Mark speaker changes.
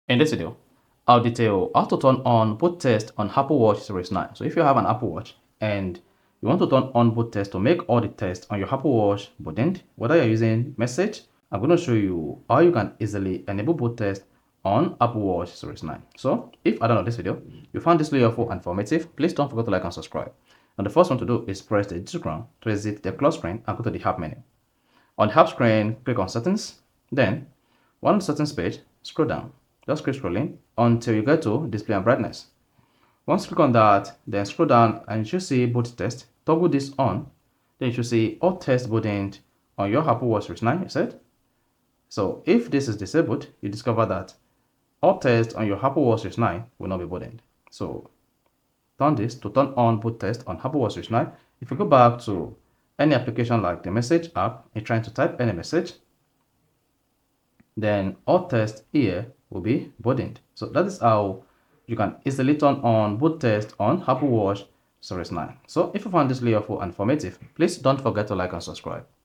Speaker 1: In this video, I'll detail how to turn on boot test on Apple Watch Series 9. So if you have an Apple Watch and you want to turn on boot test to make all the tests on your Apple Watch booted, whether you're using message, I'm going to show you how you can easily enable boot test on Apple Watch Series 9. So if I don't know this video, you found this video helpful and informative, please don't forget to like and subscribe. And the first one to do is press the digital crown to exit the close screen and go to the app menu. On the app screen, click on settings, then on the settings page, scroll down. Just keep scrolling until you get to display and brightness. Once you click on that, then scroll down and you should see boot test. Toggle this on, then you should see all test booted on your Apple Watch Series 9, you said. So if this is disabled, you discover that all tests on your Apple Watch Series 9 will not be booted. So turn this to turn on boot test on Apple Watch Series 9. If you go back to any application like the message app and trying to type any message, then all tests here will be booted. So that is how you can easily turn on boot test on Apple Watch Series 9. So if you found this video helpful and informative, please don't forget to like and subscribe.